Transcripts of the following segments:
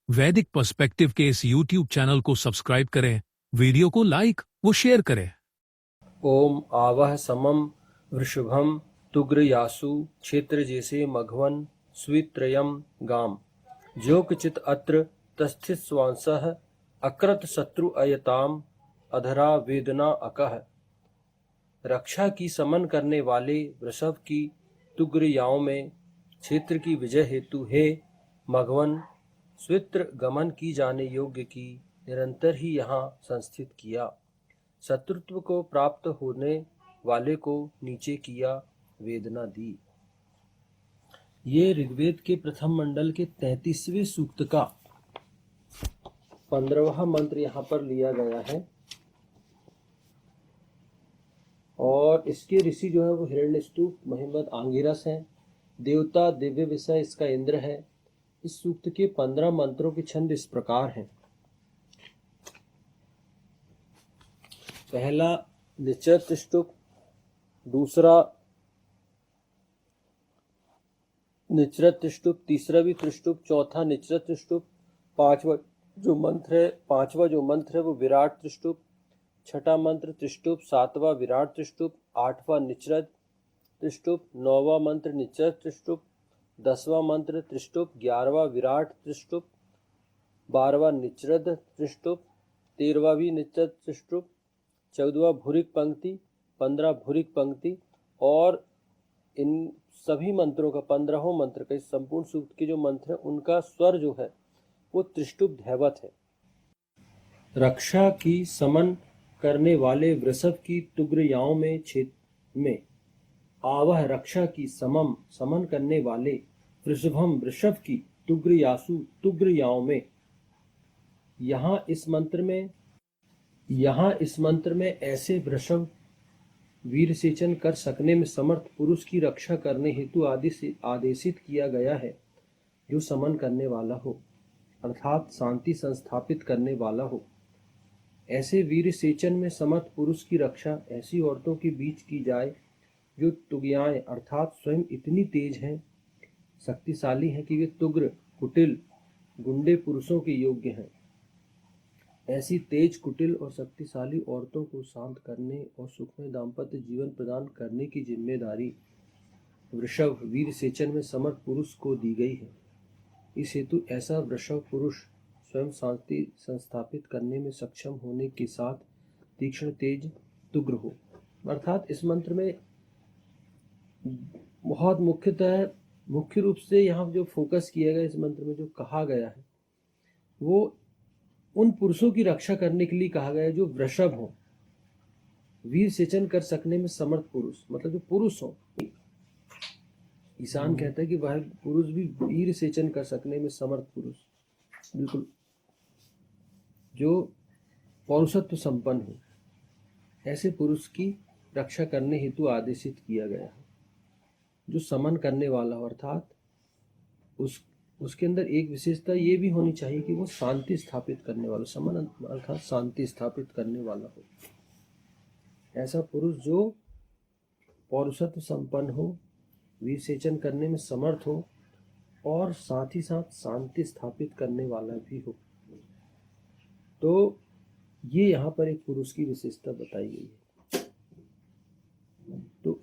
वैदिक पर्सपेक्टिव के इस YouTube चैनल को सब्सक्राइब करें, वीडियो को लाइक व शेयर करें। ओम आवह समम वृषभम तुग्रयासु क्षेत्र जैसे मघवन स्वित्रयम गाम जो किचित अत्र तस्थित स्वांसः अकृत शत्रु अयताम अधरा वेदना अकह। रक्षा की समन करने वाले वृषभ की तुग्रयाओं में क्षेत्र की विजय हेतु हे मघवन स्वित्र गमन की जाने योग्य की निरंतर ही यहाँ संस्थित किया। शत्रुत्व को प्राप्त होने वाले को नीचे किया, वेदना दी। ये ऋग्वेद के प्रथम मंडल के 33वें सूक्त का 15वां मंत्र यहाँ पर लिया गया है और इसके ऋषि जो है वो हिरण्यस्तुप महिमद आंगिरस हैं। देवता दिव्य विषय इसका इंद्र है। इस सूक्त के 15 मंत्रों के छंद इस प्रकार हैं। पहला निचर त्रिष्टुप, दूसरा निचरत त्रिष्टुप, तीसरा भी त्रिष्टुप, चौथा निचरत त्रिष्टुप, पांचवा जो मंत्र है वो विराट त्रिष्टुप, छठा मंत्र त्रिष्टुप, सातवां विराट त्रिष्टुप, आठवां निचरत त्रिष्टुप, नौवां मंत्र निचरत त्रिष्टुप, 10वां मंत्र त्रिष्टुप, 11वां विराट त्रिष्टुप, 12वां निचरत त्रिष्टुप, 13वां भी निचरत त्रिष्टुप, 14वां भूरिक पंक्ति, 15 भूरिक पंक्ति। और इन सभी मंत्रों का 15वां मंत्र का इस संपूर्ण सूक्त के जो मंत्र है उनका स्वर जो है वो त्रिष्टुप धैवत है। रक्षा की समन करने वाले वृषभ की तुग्रयाओं में क्षेत्र में आवह रक्षा की समन करने वाले वृषभम वृषभ की तुग्रयासु तुग्रयाओं में यहाँ इस मंत्र में ऐसे वृषभ वीर सेचन कर सकने में समर्थ पुरुष की रक्षा करने हेतु आदेशित किया गया है जो समन करने वाला हो, अर्थात शांति संस्थापित करने वाला हो। ऐसे वीर सेचन में समर्थ पुरुष की रक्षा ऐसी औरतों के बीच की जाए जो तुग्याएं अर्थात स्वयं इतनी तेज हैं, शक्तिशाली हैं कि वे तुग्र कुटिल गुंडे पुरुषों के योग्य हैं। ऐसी तेज कुटिल और शक्तिशाली औरतों को शांत करने और सुखमय दाम्पत्य जीवन प्रदान करने की जिम्मेदारी वृषभ वीर सेचन में समर्थ पुरुष को दी गई है। इस हेतु ऐसा वृषभ पुरुष स्वयं शांति संस्थापित करने में सक्षम होने के साथ तीक्ष्ण तेज तुग्र हो। अर्थात इस मंत्र में बहुत मुख्य रूप से यहाँ जो फोकस किया गया इस मंत्र में जो कहा गया है वो उन पुरुषों की रक्षा करने के लिए कहा गया है जो वृषभ हो, वीर सेचन कर सकने में समर्थ पुरुष, मतलब जो पुरुष हो। ईशान कहता है कि वह पुरुष भी वीर सेचन कर सकने में समर्थ पुरुष, बिल्कुल जो पौरुषत्व संपन्न हो, ऐसे पुरुष की रक्षा करने हेतु आदेशित किया गया है जो समन करने वाला हो, अर्थात उसके अंदर एक विशेषता ये भी होनी चाहिए कि वो शांति स्थापित करने वाला, समन अर्थात शांति स्थापित करने वाला हो। ऐसा पुरुष जो पौरुषत्व संपन्न हो, वीर सेचन करने में समर्थ हो और साथ ही साथ शांति स्थापित करने वाला भी हो। तो ये यहाँ पर एक पुरुष की विशेषता बताई गई है। तो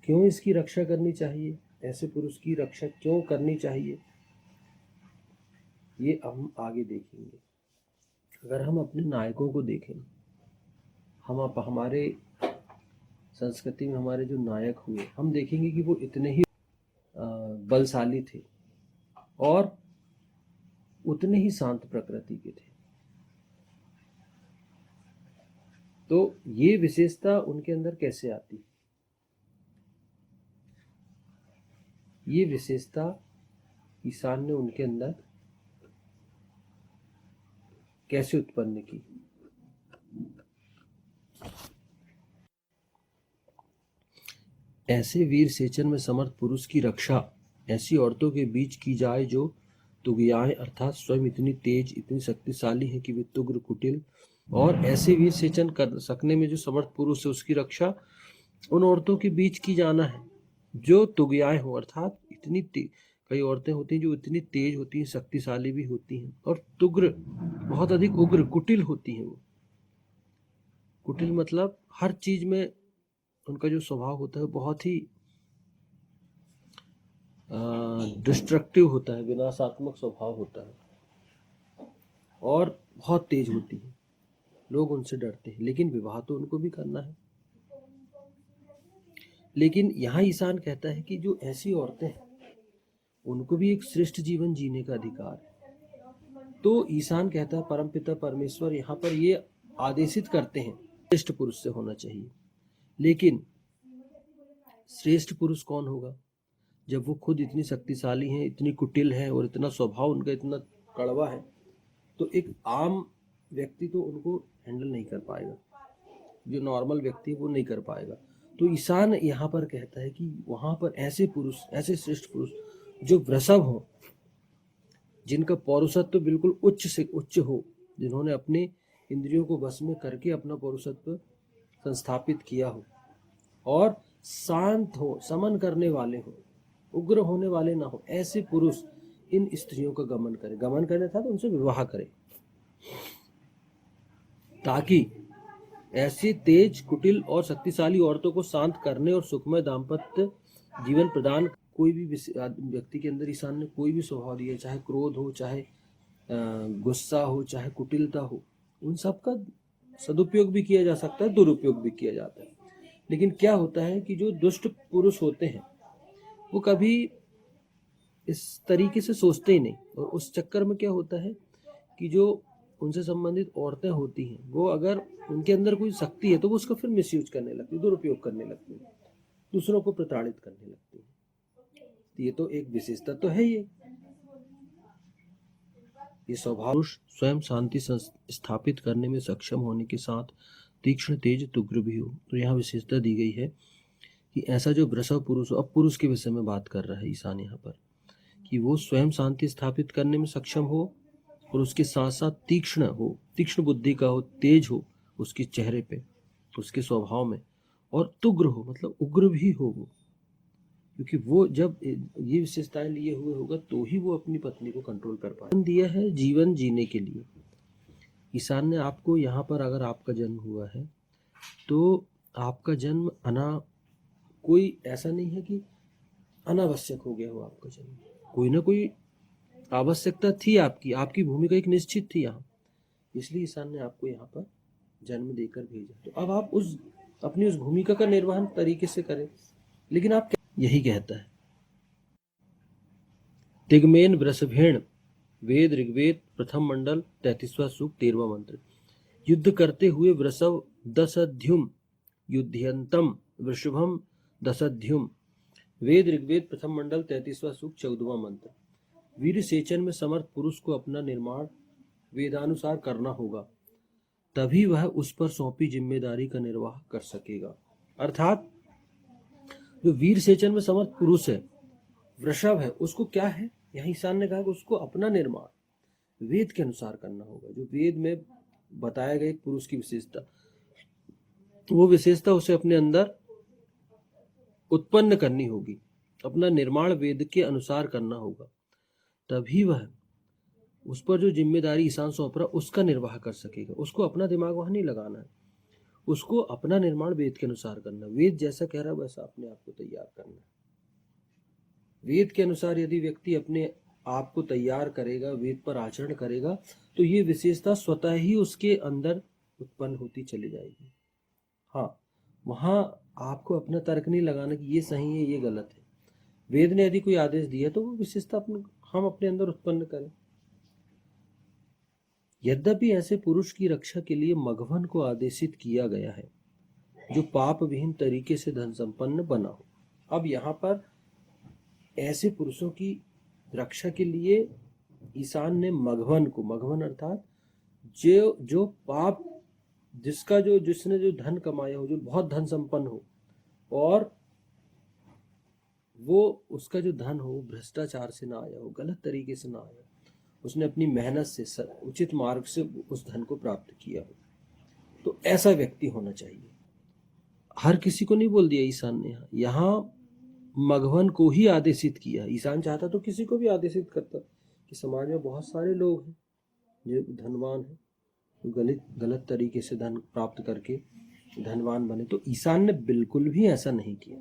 क्यों इसकी रक्षा करनी चाहिए, ऐसे पुरुष की रक्षा क्यों करनी चाहिए, ये हम आगे देखेंगे। अगर हम अपने नायकों को देखें, हमारे संस्कृति में हमारे जो नायक हुए, हम देखेंगे कि वो इतने ही बलशाली थे और उतने ही शांत प्रकृति के थे। तो ये विशेषता उनके अंदर कैसे आती, ये विशेषता ईशान ने उनके अंदर कैसे उत्पन्न की। ऐसे वीर सेचन में समर्थ पुरुष की रक्षा ऐसी औरतों के बीच की जाए जो तुग्याएं अर्थात स्वयं इतनी तेज इतनी शक्तिशाली है कि वे तुग्र कुटिल, और ऐसे वीर सेचन कर सकने में जो समर्थ पुरुष है उसकी रक्षा उन औरतों के बीच की जाना है जो तुग्याएं हो, अर्थात इतनी कई औरतें होती हैं जो इतनी तेज होती हैं, शक्तिशाली भी होती हैं, और तुग्र, बहुत अधिक उग्र, कुटिल होती हैं। वो कुटिल मतलब हर चीज में उनका जो स्वभाव होता है बहुत ही डिस्ट्रक्टिव होता है, विनाशात्मक स्वभाव होता है, और बहुत तेज होती है। लोग उनसे डरते हैं, लेकिन विवाह तो उनको भी करना है। लेकिन यहाँ ईशान कहता है कि जो ऐसी औरतें हैं उनको भी एक श्रेष्ठ जीवन जीने का अधिकार है। तो ईशान कहता है, परमपिता परमेश्वर यहाँ पर ये आदेशित करते हैं श्रेष्ठ पुरुष से होना चाहिए। लेकिन श्रेष्ठ पुरुष कौन होगा जब वो खुद इतनी शक्तिशाली हैं, इतनी कुटिल हैं, और इतना स्वभाव उनका इतना कड़वा है? तो एक आम व्यक्ति तो उनको हैंडल नहीं कर पाएगा, जो नॉर्मल व्यक्ति है वो नहीं कर पाएगा। तो ईशान यहाँ पर कहता है कि वहां पर ऐसे पुरुष, ऐसे श्रेष्ठ पुरुष जो वृषभ हो, जिनका पौरुषत्व बिल्कुल उच्च से उच्च हो, जिन्होंने अपने इंद्रियों को वश में करके अपना पौरुषत्व संस्थापित किया हो, और शांत हो, समन करने वाले हो, उग्र होने वाले ना हो, ऐसे पुरुष इन स्त्रियों का गमन करे। गमन करने था तो उनसे विवाह करे, ताकि ऐसी तेज, कुटिल और शक्तिशाली औरतों को शांत करने और सुखमय दाम्पत्य जीवन प्रदान। कोई भी व्यक्ति के अंदर ईशान ने कोई भी स्वभाव दिया, चाहे क्रोध हो, चाहे गुस्सा हो, चाहे कुटिलता हो, उन सब का सदुपयोग भी किया जा सकता है, दुरुपयोग भी किया जाता है। लेकिन क्या होता है कि जो दुष्ट पुरुष होते हैं वो कभी इस तरीके से सोचते ही नहीं, और उस चक्कर में क्या होता है कि जो उनसे संबंधित औरतें होती हैं, वो अगर उनके अंदर कोई शक्ति है तो वो उसका फिर मिसयूज करने लगती है, दुरुपयोग करने लगती है, दूसरों को प्रताड़ित करने लगती है। तो ये तो एक विशेषता तो है। ये स्वभाव स्वयं शांति स्थापित करने में सक्षम होने के साथ तीक्ष्ण, तेज, तुग्र भी हो। तो यहाँ विशेषता दी गई है कि ऐसा जो वृषभ पुरुष हो, अब पुरुष के विषय में बात कर रहा है ईशान यहाँ पर, कि वो स्वयं शांति स्थापित करने में सक्षम हो, और उसके साथ साथ तीक्ष्ण हो, तीक्ष्ण बुद्धि का हो, तेज हो उसके चेहरे पे, उसके स्वभाव में, और तुग्र हो, मतलब उग्र भी हो वो, क्योंकि वो जब ये विशेषताएं लिए हुए होगा तो ही वो अपनी पत्नी को कंट्रोल कर पाए। दिया है जीवन जीने के लिए। ईशान ने आपको यहाँ पर, अगर आपका जन्म हुआ है तो आपका जन्म कोई ऐसा नहीं है कि अनावश्यक हो गया हो आपका जन्म, कोई ना कोई आवश्यकता थी, आपकी भूमिका एक निश्चित थी यहाँ, इसलिए ईशान ने आपको यहाँ पर जन्म देकर भेजा। तो अब आप अपनी उस भूमिका का निर्वहन तरीके से करें। लेकिन आप यही कहता है, तिग्मेन वृषभेण, वेद ऋग्वेद प्रथम मंडल 33वां सूक्त 13वां मंत्र। युद्ध करते हुए वृषभ दशध्युम युध्यंतम वृषभम दशध्युम। वेद ऋग्वेद प्रथम मंडल 33वां सूक्त 14वां मंत्र। वीर सेचन में समर्थ पुरुष को अपना निर्माण वेदानुसार करना होगा, तभी वह उस पर सौंपी जिम्मेदारी का निर्वाह कर सकेगा। अर्थात जो वीर सेचन में समर्थ पुरुष है, वृषभ है, उसको क्या है, यही ईशान ने कहा कि उसको अपना निर्माण वेद के अनुसार करना होगा। जो वेद में बताया गया एक पुरुष की विशेषता, वो विशेषता उसे अपने अंदर उत्पन्न करनी होगी, अपना निर्माण वेद के अनुसार करना होगा, तभी वह उस पर जो जिम्मेदारी ईशान सौंप रहा उसका निर्वाह कर सकेगा। उसको अपना दिमाग वहां नहीं लगाना है, उसको अपना निर्माण वेद के अनुसार करना। वेद जैसा कह रहा है वैसा अपने आप को तैयार करना है। वेद के अनुसार यदि व्यक्ति अपने आप को तैयार करेगा, वेद पर आचरण करेगा, तो ये विशेषता स्वतः ही उसके अंदर उत्पन्न होती चली जाएगी। हाँ, वहां आपको अपना तर्क नहीं लगाना कि ये सही है, ये गलत है। वेद ने यदि कोई आदेश दिया तो वो विशेषता हम अपने अंदर उत्पन्न करें। यद्यपि ऐसे पुरुष की रक्षा के लिए मघवन को आदेशित किया गया है, जो पाप विहीन तरीके से धन संपन्न बना हो। अब यहाँ पर ऐसे पुरुषों की रक्षा के लिए ईशान ने मघवन अर्थात जो पाप, जिसने जो धन कमाया हो, जो बहुत धन संपन्न हो, और वो उसका जो धन हो भ्रष्टाचार से ना आया हो, गलत तरीके से ना आया, उसने अपनी मेहनत से उचित मार्ग से उस धन को प्राप्त किया हो, तो ऐसा व्यक्ति होना चाहिए। हर किसी को नहीं बोल दिया ईशान ने, यहाँ मघवन को ही आदेशित किया। ईशान चाहता तो किसी को भी आदेशित करता कि समाज में बहुत सारे लोग हैं जो धनवान हैं, गलत तरीके से धन प्राप्त करके धनवान बने, तो ईशान ने बिल्कुल भी ऐसा नहीं किया।